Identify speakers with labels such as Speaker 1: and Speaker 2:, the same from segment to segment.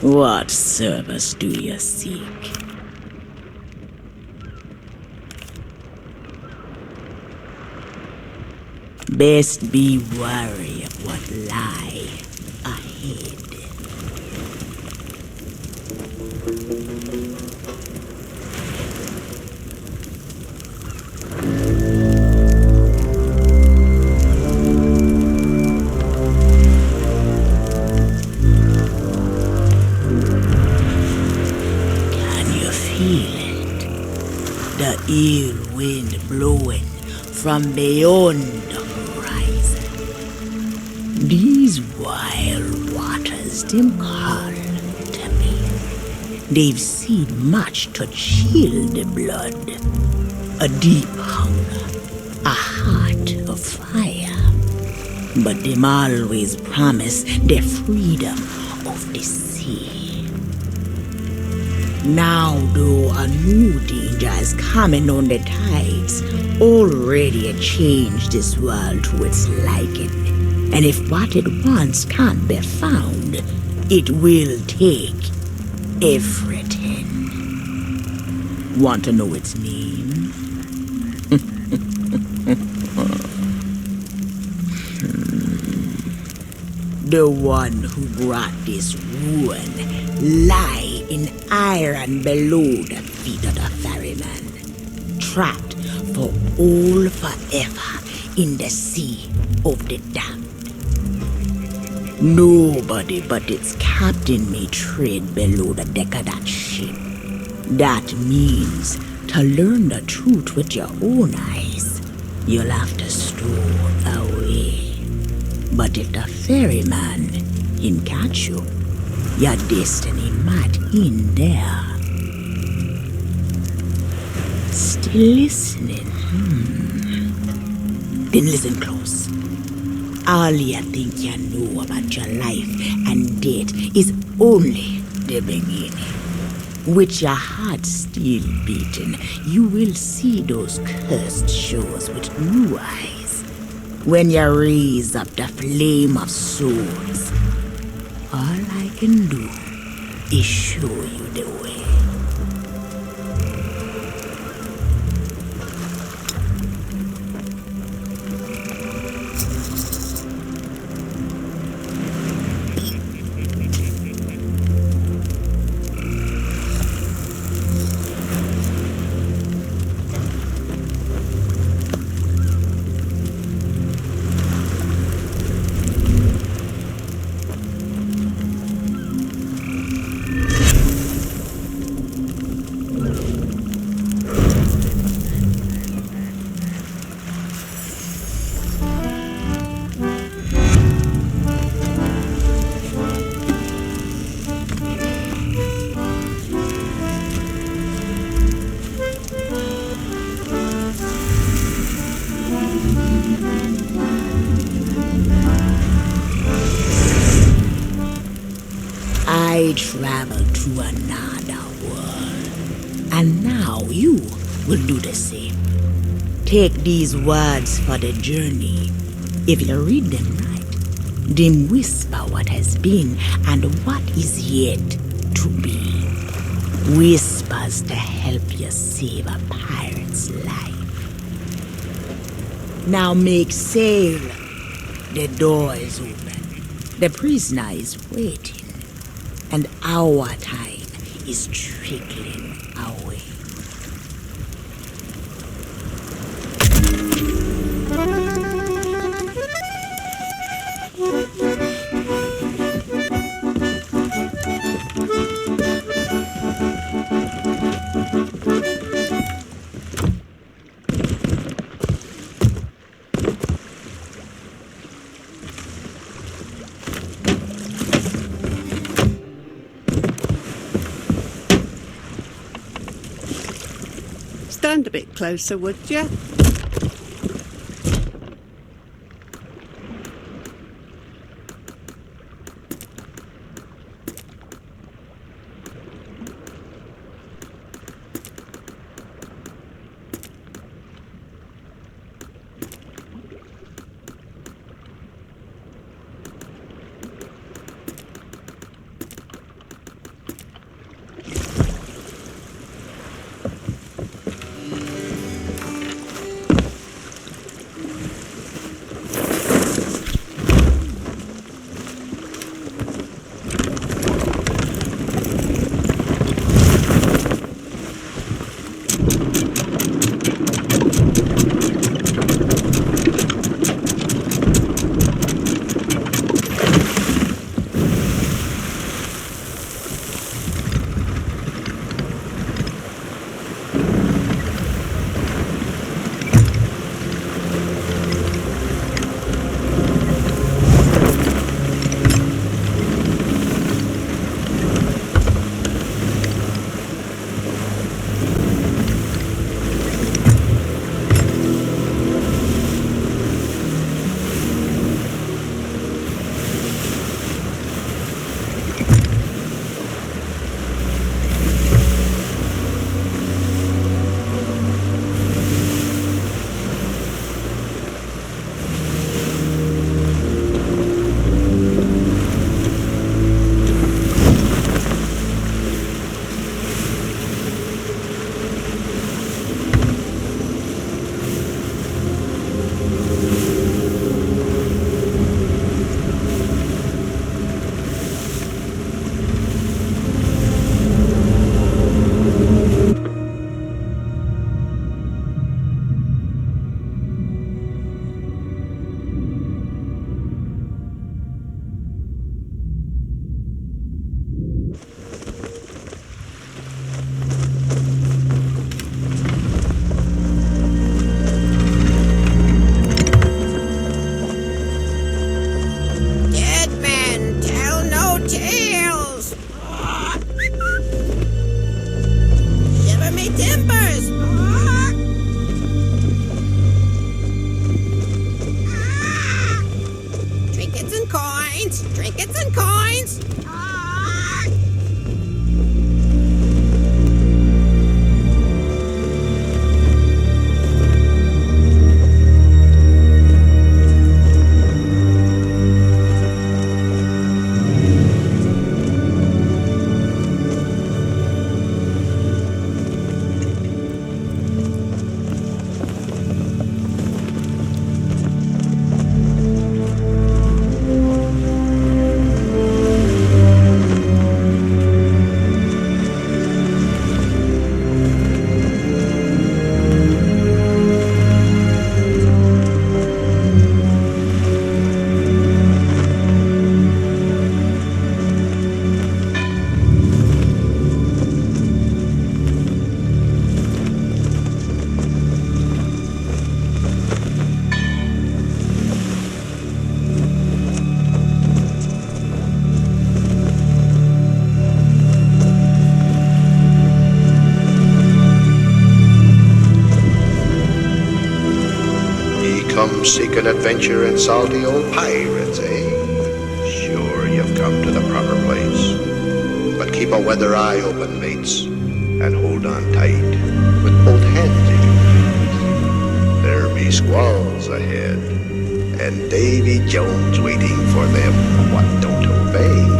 Speaker 1: What service do you seek? Best be wary of what lie ahead. Can you feel it? The ill wind blowing from beyond the horizon. These wild waters, them call to me. They've seen much to chill the blood. A deep hunger, a heart of fire. But them always promise the freedom of the sea. Now, though, a new danger is coming on the tides, already changed this world to its liking. And if what it wants can't be found, it will take everything. Want to know its name? The one who brought this ruin lie in iron below the feet of the ferryman, trapped for all forever in the sea of the damned. Nobody but its captain may tread below the deck of that ship. That means to learn the truth with your own eyes, you'll have to stow away. But if the ferryman him catch you, your destiny might in there. Still listening? Then listen close. All you think you know about your life and death is only the beginning. With your heart still beating, you will see those cursed shores with new eyes. When you raise up the flame of souls, all I can do is show you the way. I traveled to another world, and now you will do the same. Take these words for the journey. If you read them right, then whisper what has been and what is yet to be. Whispers to help you save a pirate's life. Now make sail. The door is open. The prisoner is waiting. And our time is trickling away.
Speaker 2: Stand a bit closer, would you?
Speaker 3: trinkets and coins.
Speaker 4: Come seeking adventure and salty old pirates, eh? Sure, you've come to the proper place. But keep a weather eye open, mates, and hold on tight with both hands if you please. There be squalls ahead, and Davy Jones waiting for them what don't obey.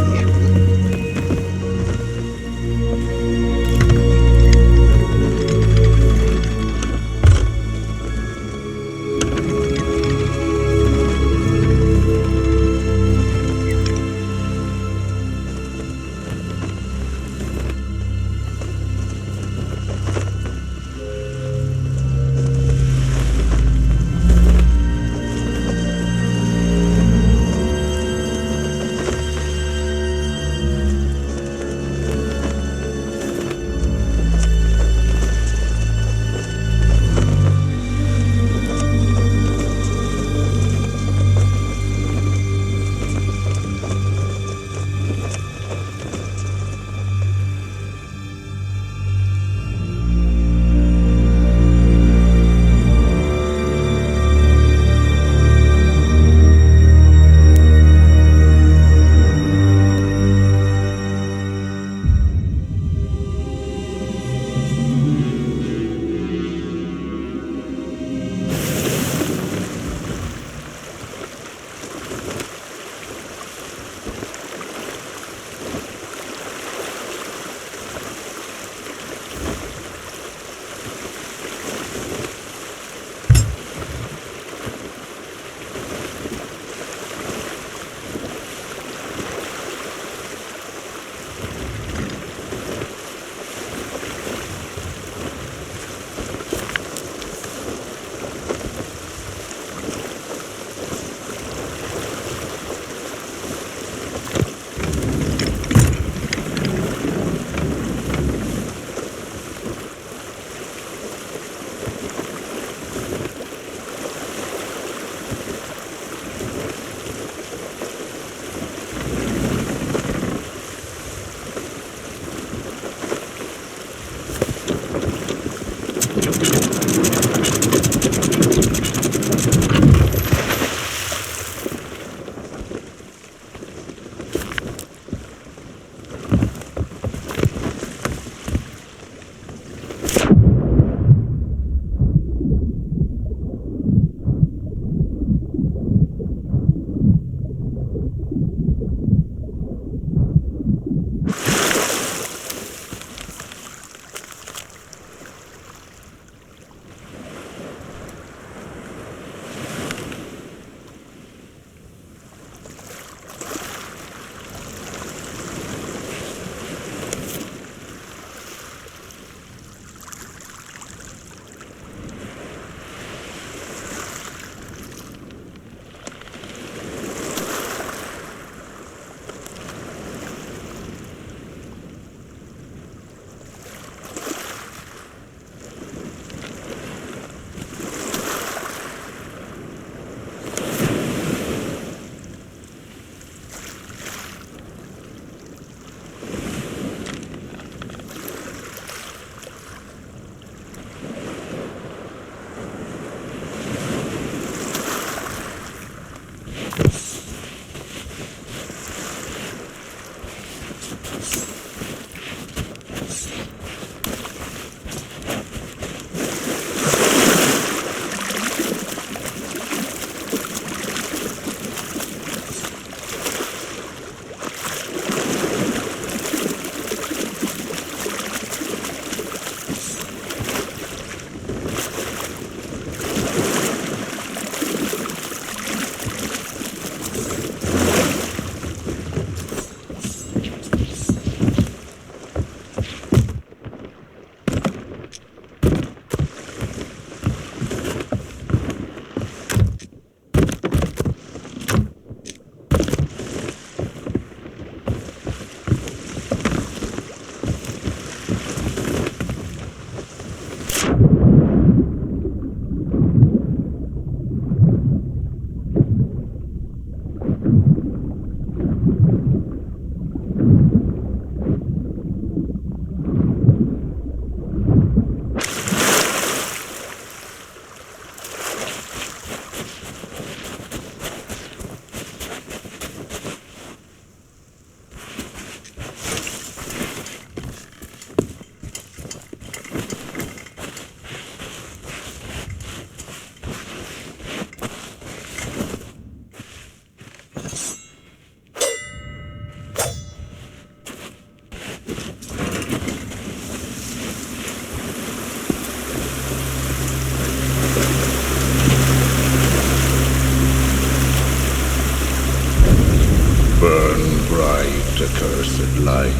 Speaker 3: Burn bright accursed light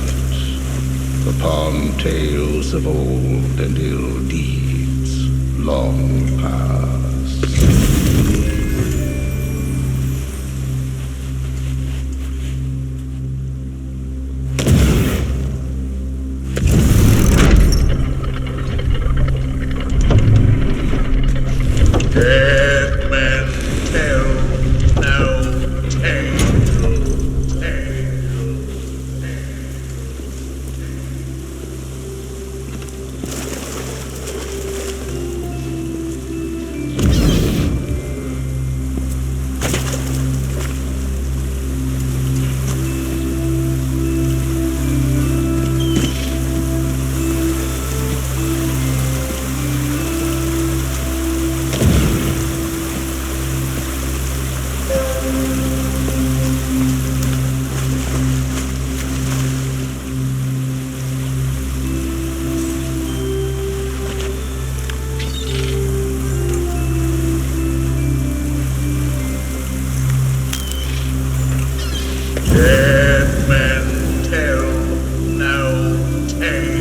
Speaker 3: upon tales of old and ill deeds long past. Dead men tell no tale. Dead men tell no tale.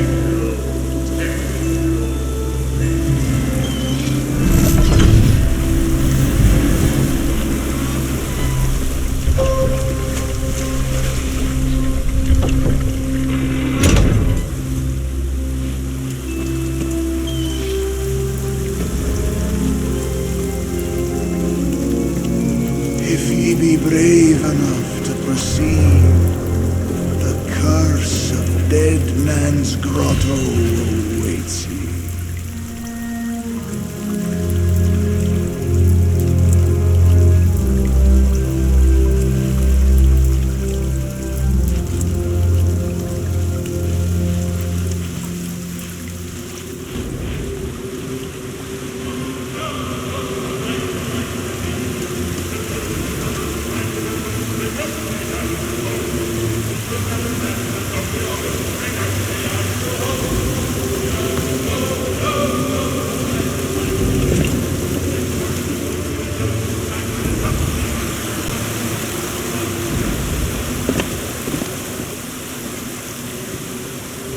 Speaker 5: If ye be brave enough to proceed, the curse of Dead Man's Grotto awaits ye.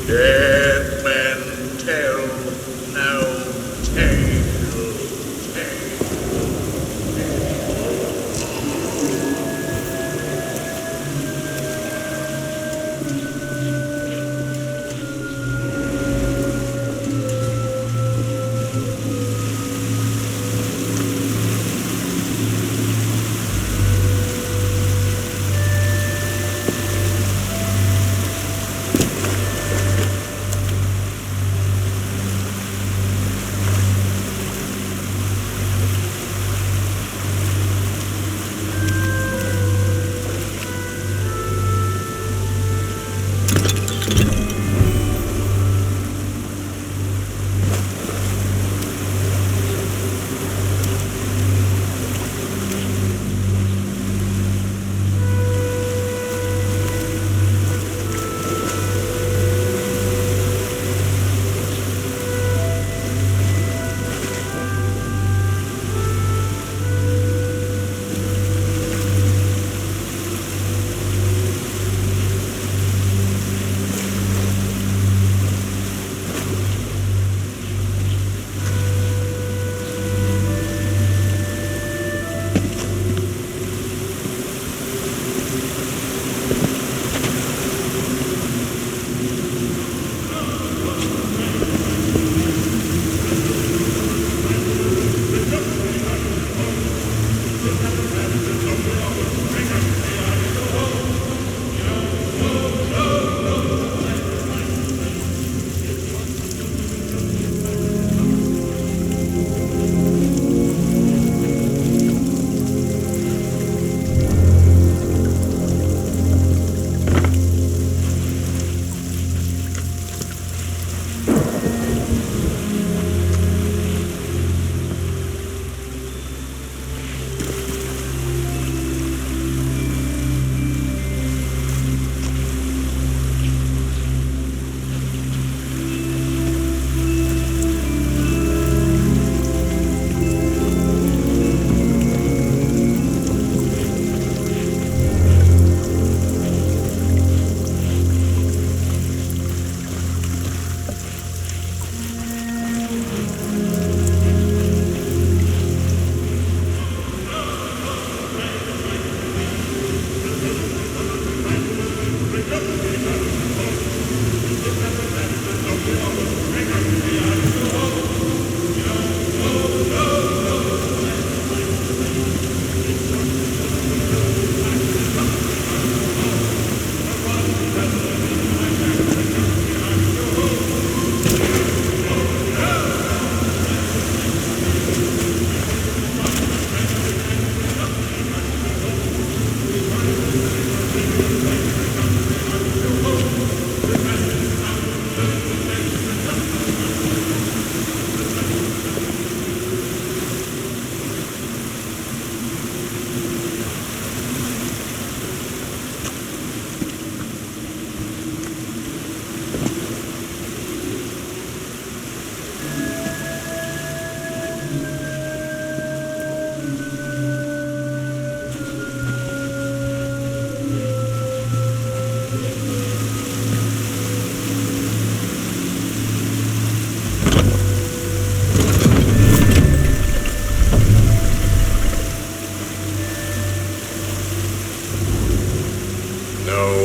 Speaker 3: Dead men tell no tale.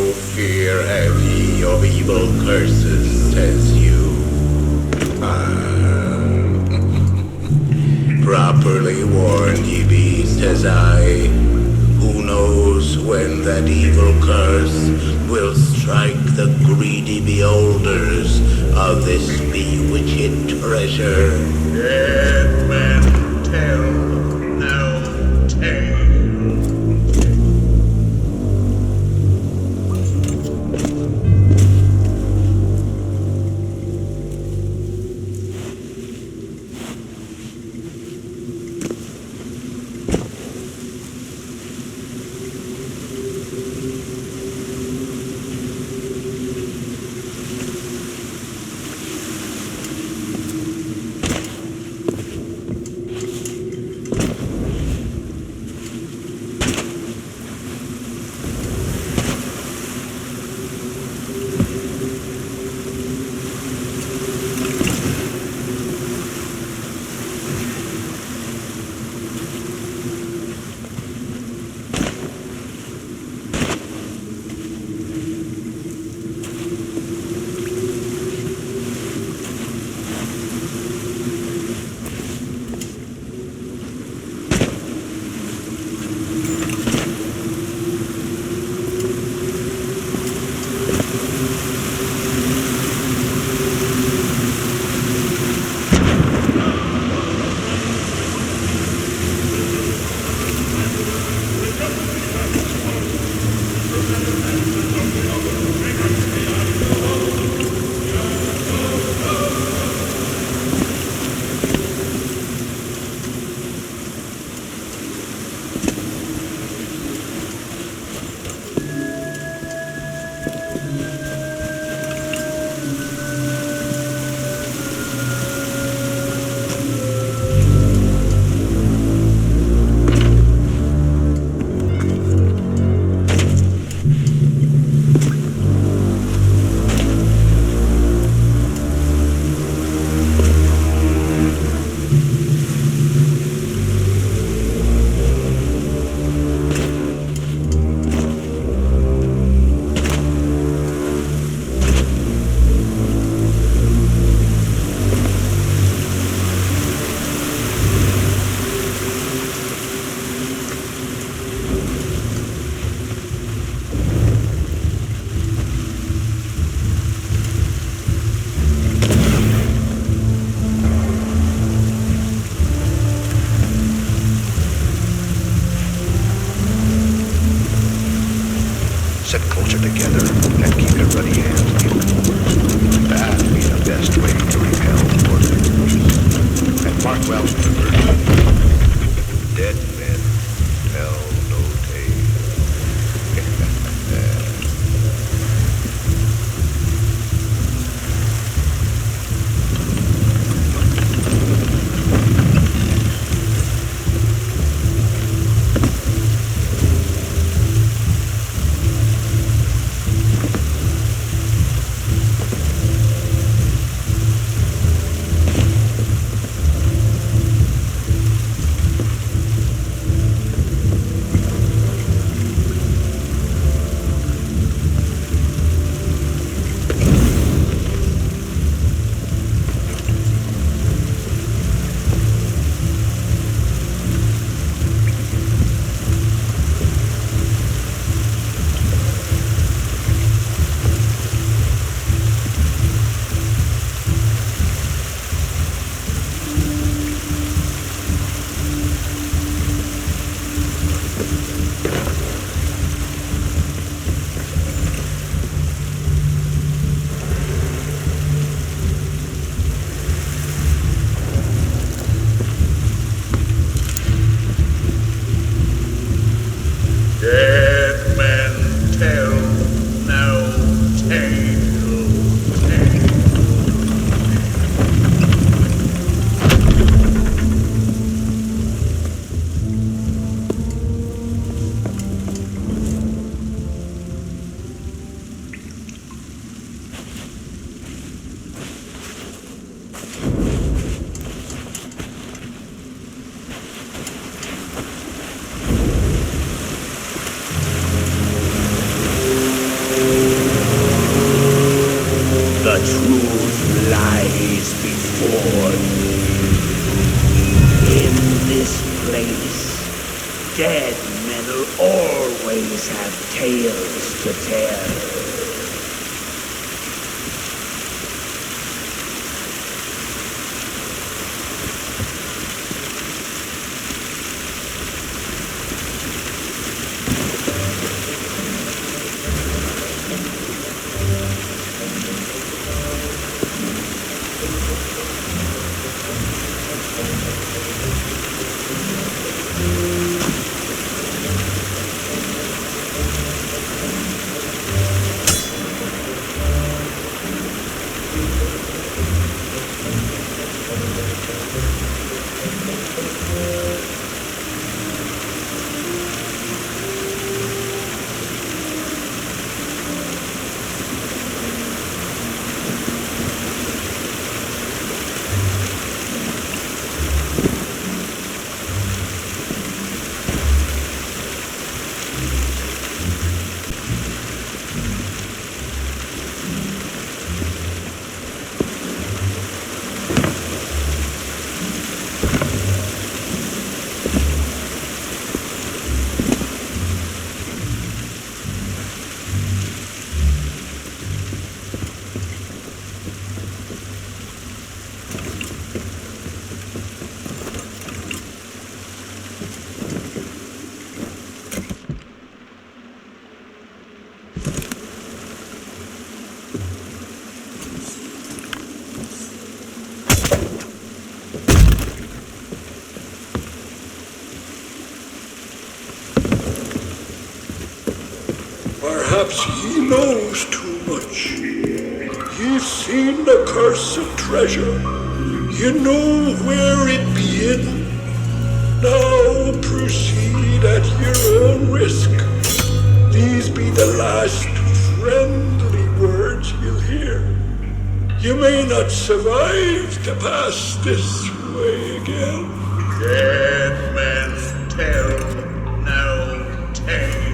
Speaker 3: No fear have ye of evil curses, says you. Properly warned ye be, says I. Who knows when that evil curse will strike the greedy beholders of this bewitched treasure? Dead men tell no tale.
Speaker 4: Sit closer together and keep your ruddy hands near. That'd be the best way to repel warriors. And mark well the verse. Dead men tell no tale.
Speaker 3: Perhaps he knows too much. You've seen the cursed treasure. You know where it be hidden. Now proceed at your own risk. These be the last friendly words you'll hear. You may not survive to pass this way again. Dead man's tale, no tale.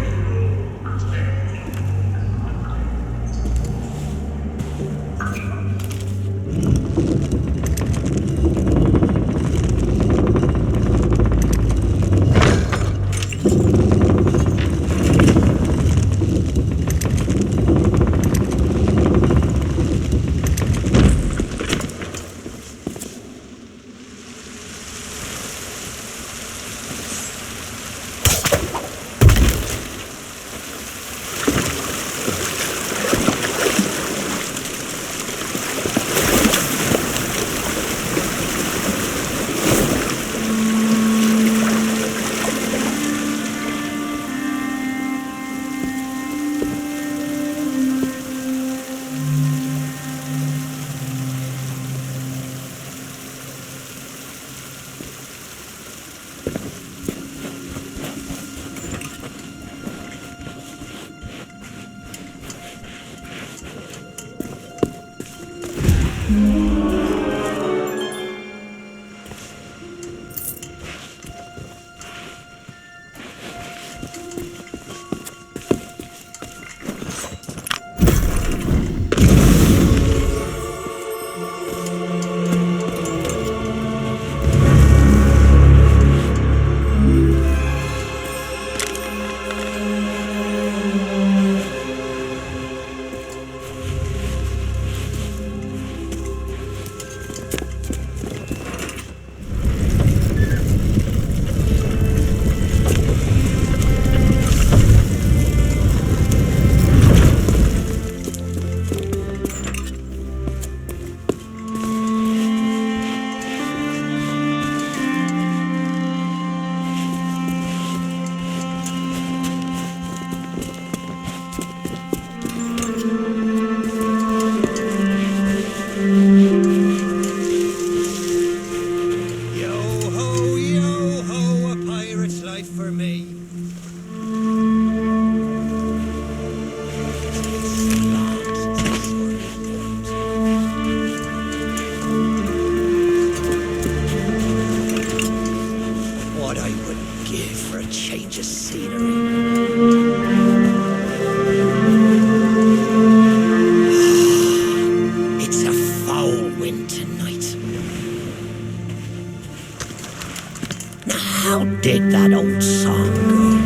Speaker 1: Did that old song go?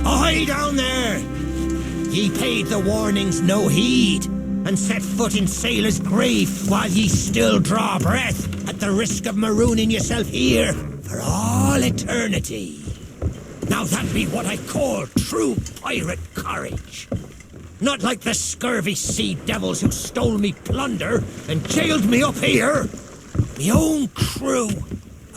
Speaker 6: Ahoy down there! Ye paid the warnings no heed, and set foot in sailor's grave while ye still draw breath, at the risk of marooning yourself here for all eternity. Now that be what I call true pirate courage. Not like the scurvy sea devils who stole me plunder and jailed me up here. Me own crew,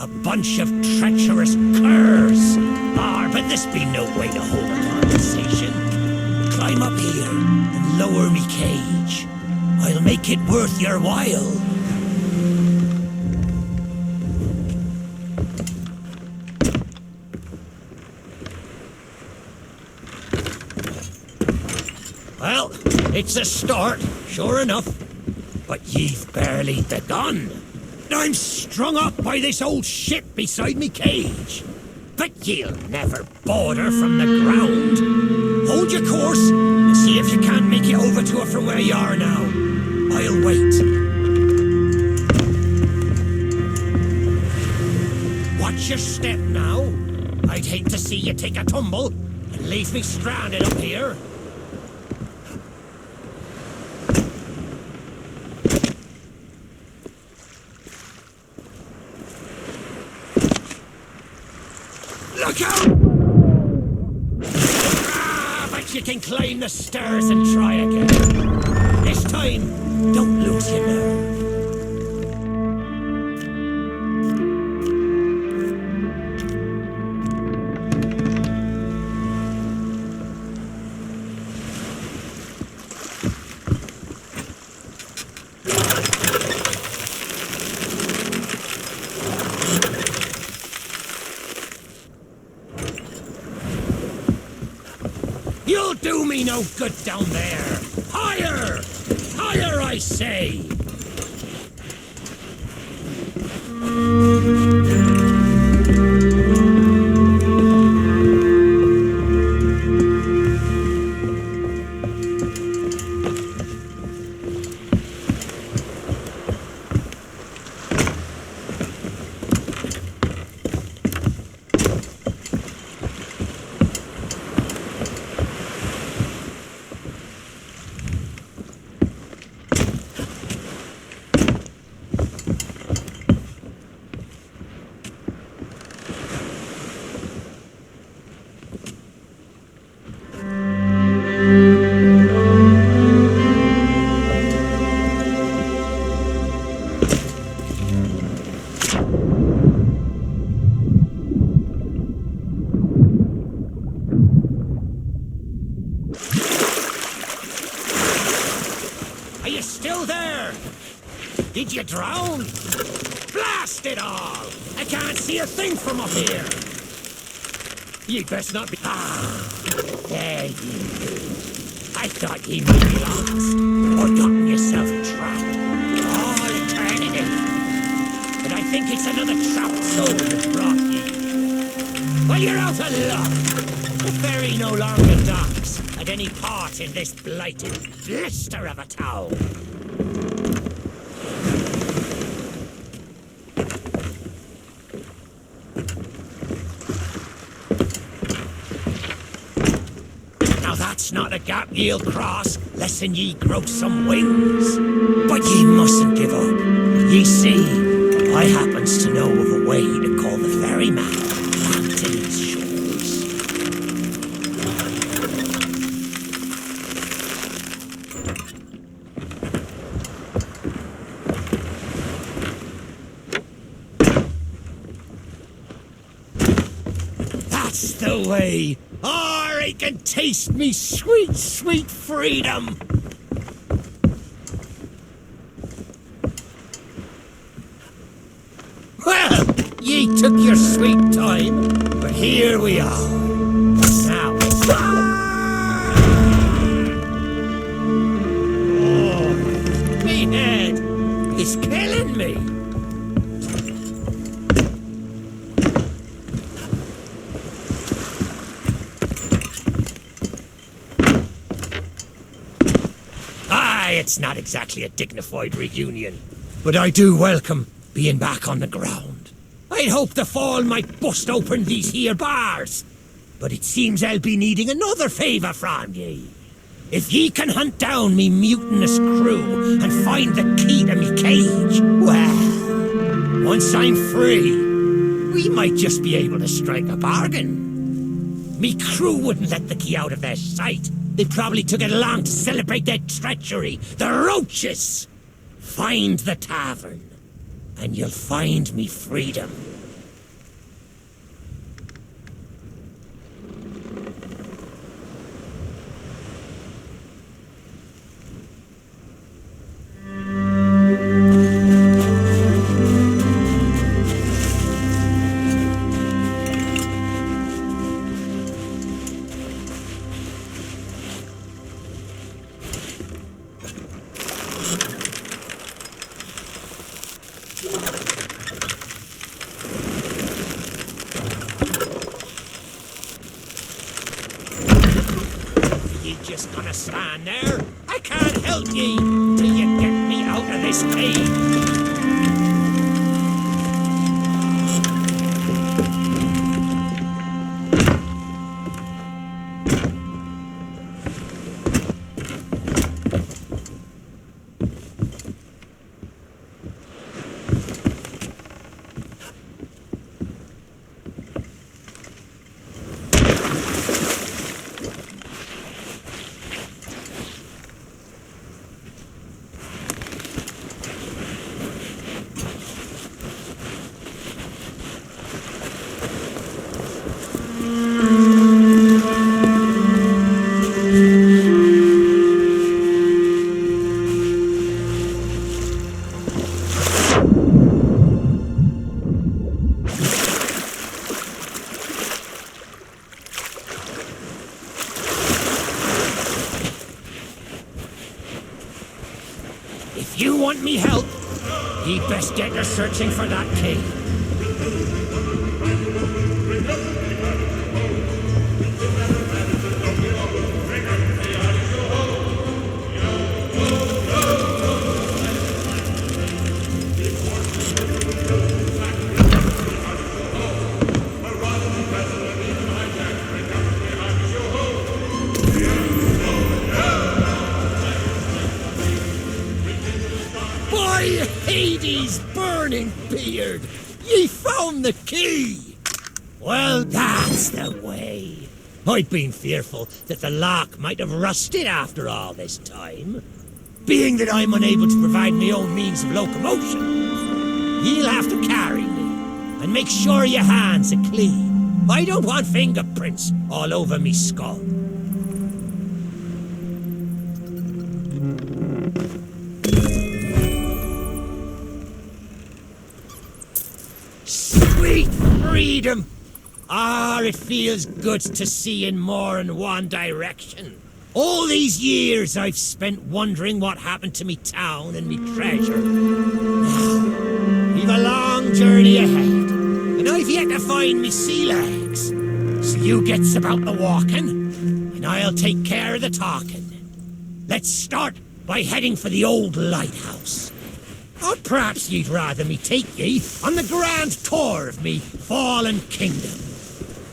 Speaker 6: a bunch of treacherous curs. But this be no way to hold a conversation. Climb up here and lower me cage. I'll make it worth your while. Well, it's a start, sure enough. But ye've barely begun. I'm strung up by this old ship beside me cage. But ye'll never border from the ground. Hold your course and see if you can't make it over to her from where you are now. I'll wait. Watch your step now. I'd hate to see you take a tumble and leave me stranded up here. Look out! But you can climb the stairs and try again. This time, don't lose your nerve. You'll do me no good down there! Higher! Higher, I say! Are you still there? Did you drown? Blast it all! I can't see a thing from up here! You'd best not be... Ah, there you go. I thought you might be lost, or gotten yourself trapped. All eternity. But I think it's another trapped soul that brought you. Well, you're out of luck. The ferry no longer docks at any part in this blighted blister of a town. Now that's not a gap ye'll cross, less'n ye grow some wings. But ye mustn't give up. Ye see, I happens to know of a way to call the ferryman back to these shores. That's the way. Or I can taste me sweet, sweet freedom. Well, ye took your sweet time, but here we are. Now it's... Oh, me head is killing me. It's not exactly a dignified reunion, but I do welcome being back on the ground. I'd hope the fall might bust open these here bars, but it seems I'll be needing another favour from ye. If ye can hunt down me mutinous crew and find the key to me cage, well, once I'm free, we might just be able to strike a bargain. Me crew wouldn't let the key out of their sight. They probably took it along to celebrate their treachery. The roaches! Find the tavern, and you'll find me freedom. Just gonna stand there? I can't help ye till you get me out of this cave. If you want me help, ye best get to searching for that key. By Hades' burning beard, ye found the key! Well, that's the way. I'd been fearful that the lock might have rusted after all this time. Being that I'm unable to provide my own means of locomotion, ye'll have to carry me, and make sure your hands are clean. I don't want fingerprints all over me skull. Sweet freedom! Ah, it feels good to see in more than one direction. All these years I've spent wondering what happened to me town and me treasure. Now, we've a long journey ahead, and I've yet to find me sea legs. So you gets about the walking, and I'll take care of the talking. Let's start by heading for the old lighthouse. Or perhaps you'd rather me take ye on the grand tour of me fallen kingdom.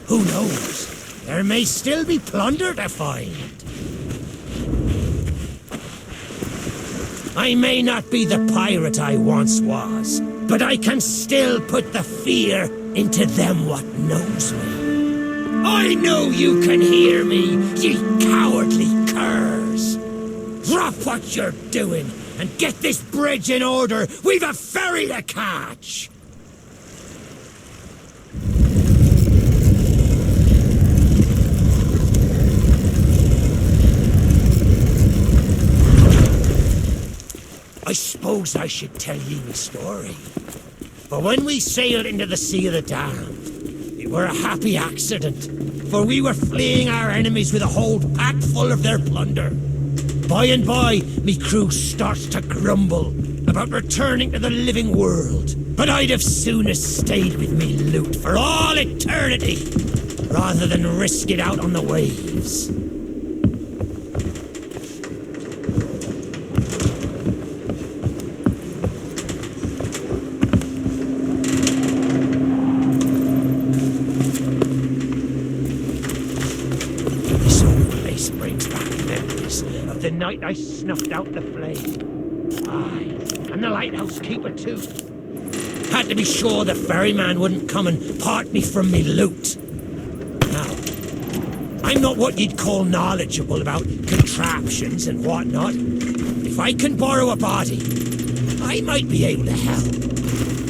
Speaker 6: Who knows? There may still be plunder to find. I may not be the pirate I once was, but I can still put the fear into them what knows me. I know you can hear me, ye cowardly curs. Drop what you're doing and get this bridge in order. We've a ferry to catch. I suppose I should tell ye the story. But when we sailed into the Sea of the Damned, it were a happy accident, for we were fleeing our enemies with a hold packed full of their plunder. By and by, me crew starts to grumble about returning to the living world, but I'd have sooner stayed with me loot for all eternity, rather than risk it out on the waves. The night I snuffed out the flame. Aye, and the lighthouse keeper too. Had to be sure the ferryman wouldn't come and part me from me loot. Now, I'm not what you'd call knowledgeable about contraptions and whatnot. If I can borrow a body, I might be able to help.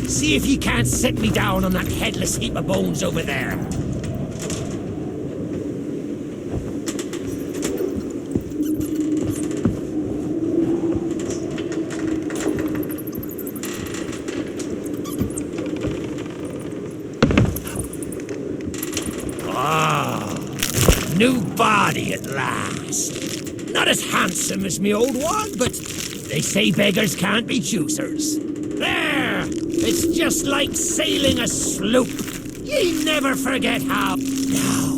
Speaker 6: See if you can't set me down on that headless heap of bones over there. New body at last. Not as handsome as me old one, but they say beggars can't be choosers. There! It's just like sailing a sloop. Ye never forget how. Now,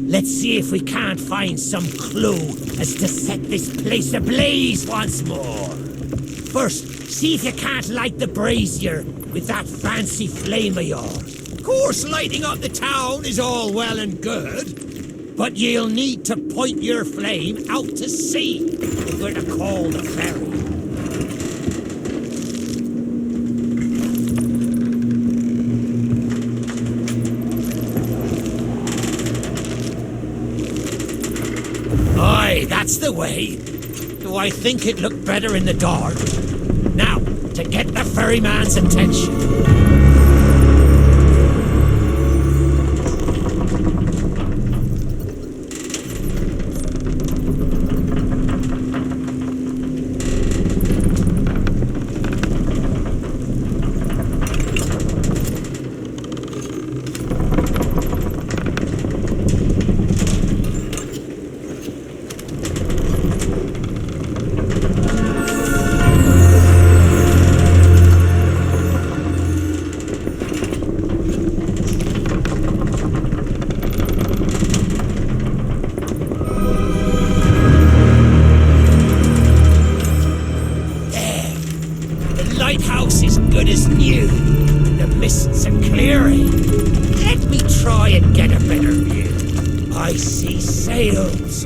Speaker 6: let's see if we can't find some clue as to set this place ablaze once more. First, see if you can't light the brazier with that fancy flame of yours. Of course, lighting up the town is all well and good, but you'll need to point your flame out to sea if we're to call the ferry. Aye, that's the way. Though I think it looked better in the dark. Now, to get the ferryman's attention.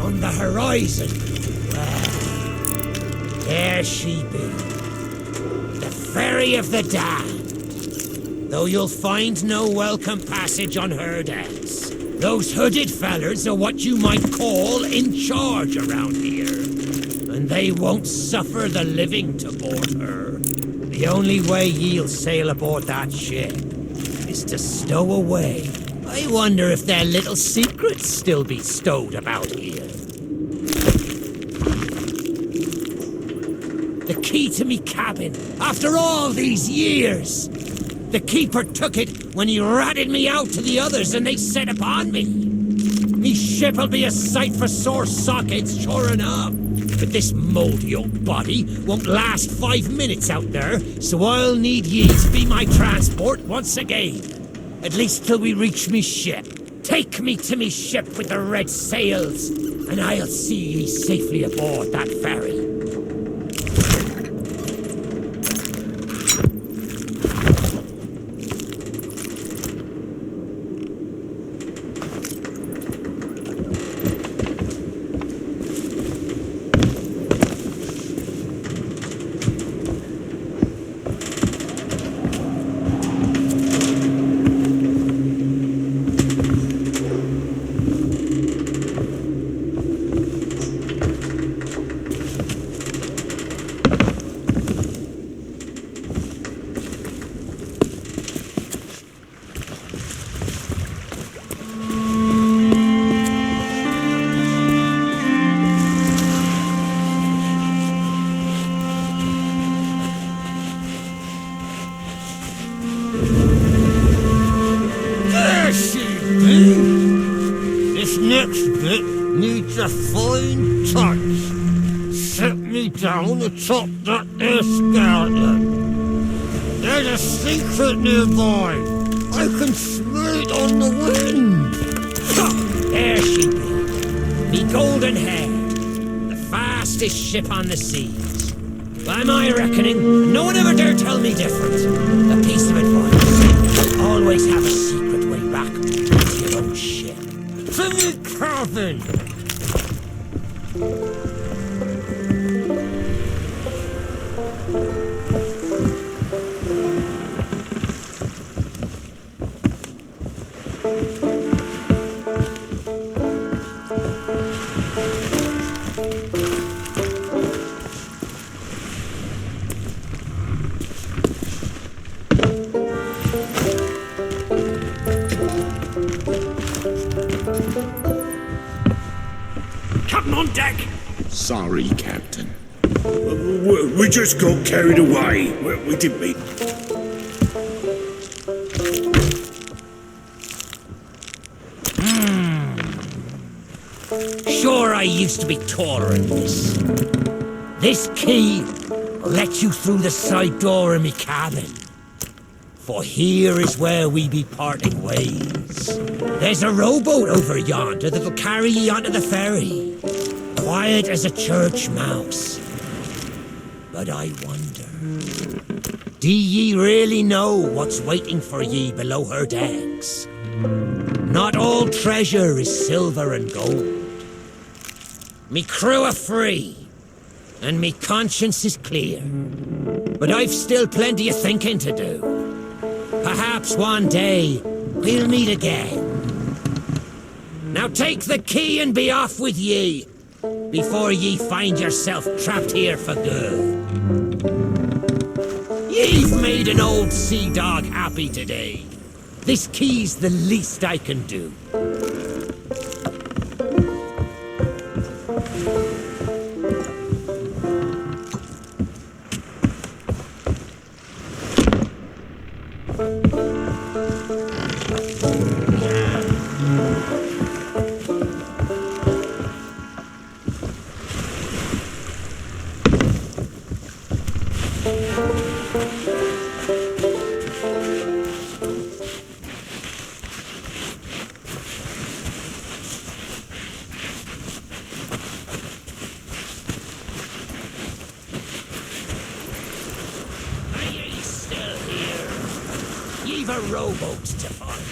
Speaker 6: on the horizon. Well, there she be. The Ferry of the Damned. Though you'll find no welcome passage on her decks. Those hooded fellers are what you might call in charge around here. And they won't suffer the living to board her. The only way ye'll sail aboard that ship is to stow away. I wonder if their little secrets still be stowed about here. The key to me cabin, after all these years! The keeper took it when he ratted me out to the others and they set upon me. Me ship'll be a sight for sore sockets, sure enough. But this mouldy old body won't last 5 minutes out there, so I'll need ye to be my transport once again. At least till we reach me ship. Take me to me ship with the red sails, and I'll see ye safely aboard that ferry. This next bit needs a fine touch. Set me down atop that there skeleton. There's a secret nearby. I can smell it on the wind. There she be. Me golden hair. The fastest ship on the seas. By my reckoning, no one ever dare tell me different. A piece of advice. Always have a secret way back to your own ship. To me cabin!
Speaker 3: Captain on deck!
Speaker 7: Sorry, Captain. We just got carried away. We didn't mean...
Speaker 6: Sure, I used to be taller than this. This key will let you through the side door of me cabin. For here is where we be parting ways. There's a rowboat over yonder that'll carry ye onto the ferry. Quiet as a church mouse. But I wonder, do ye really know what's waiting for ye below her decks? Not all treasure is silver and gold. Me crew are free, and me conscience is clear. But I've still plenty of thinking to do. Perhaps one day we'll meet again. Now take the key and be off with ye, before ye find yourself trapped here for good. Ye've made an old sea dog happy today. This key's the least I can do. You've a rowboat to find.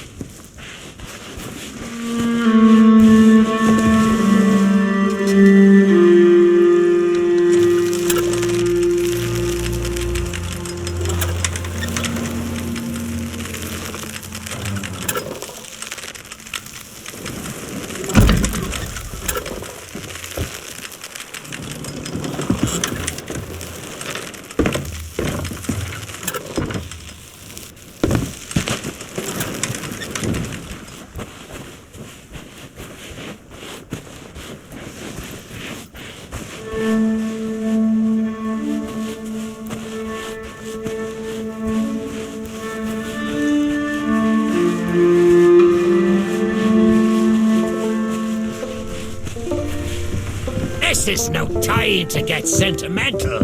Speaker 6: This is no time to get sentimental.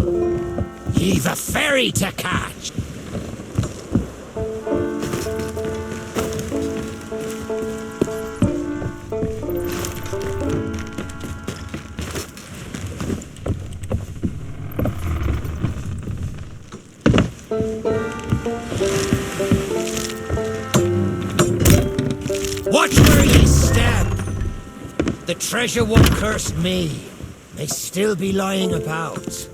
Speaker 6: You've a ferry to catch. Watch where ye step. The treasure won't curse me. May still be lying about.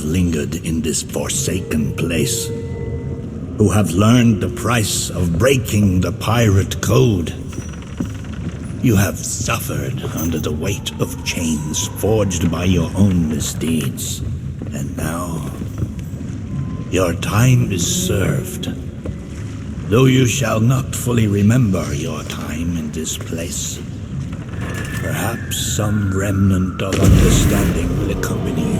Speaker 5: Lingered in this forsaken place, who have learned the price of breaking the pirate code. You have suffered under the weight of chains forged by your own misdeeds, and now your time is served. Though you shall not fully remember your time in this place, perhaps some remnant of understanding will accompany you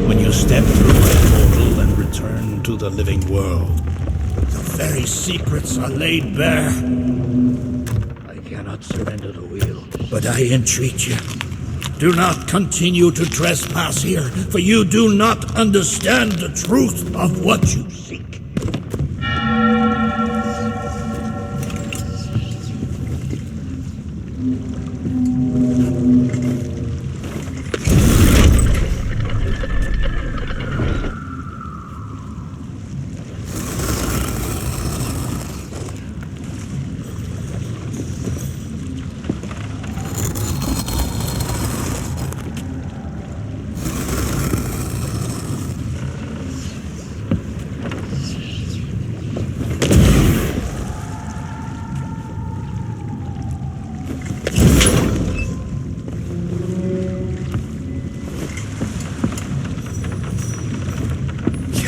Speaker 5: when you step through the portal and return to the living world. The very secrets are laid bare. I cannot surrender the wheel, but I entreat you, do not continue to trespass here, for you do not understand the truth of what you seek.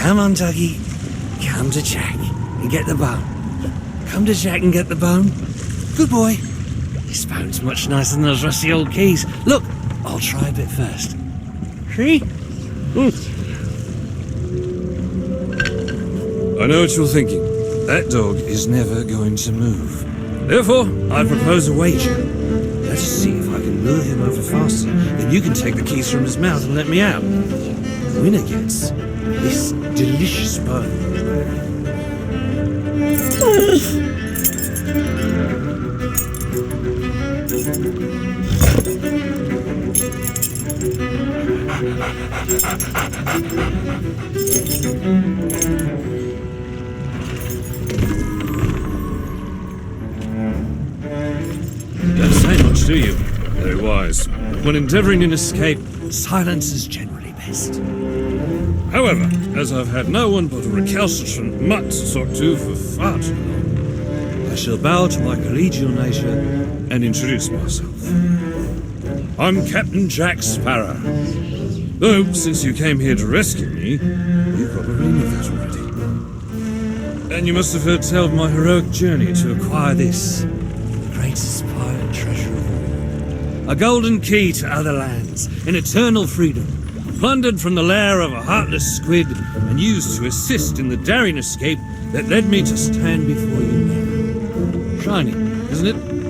Speaker 8: Come on, Dougie. Come to Jack and get the bone. Come to Jack and get the bone. Good boy. This bone's much nicer than those rusty old keys. Look, I'll try a bit first. See? I know what you're thinking. That dog is never going to move. Therefore, I propose a wager. Let's see if I can lure him over faster. Then you can take the keys from his mouth and let me out. The winner gets this delicious bone.
Speaker 9: Don't say much, do you? Very wise. When endeavouring an escape, silence is generally best. However, as I've had no one but a recalcitrant mutt to talk to for far too long, I shall bow to my collegial nature and introduce myself. I'm Captain Jack Sparrow. Though, since you came here to rescue me, you probably knew that already. And you must have heard tell of my heroic journey to acquire this, the greatest pirate treasure of all. A golden key to other lands, an eternal freedom, plundered from the lair of a heartless squid and used to assist in the daring escape that led me to stand before you now, shining isn't it?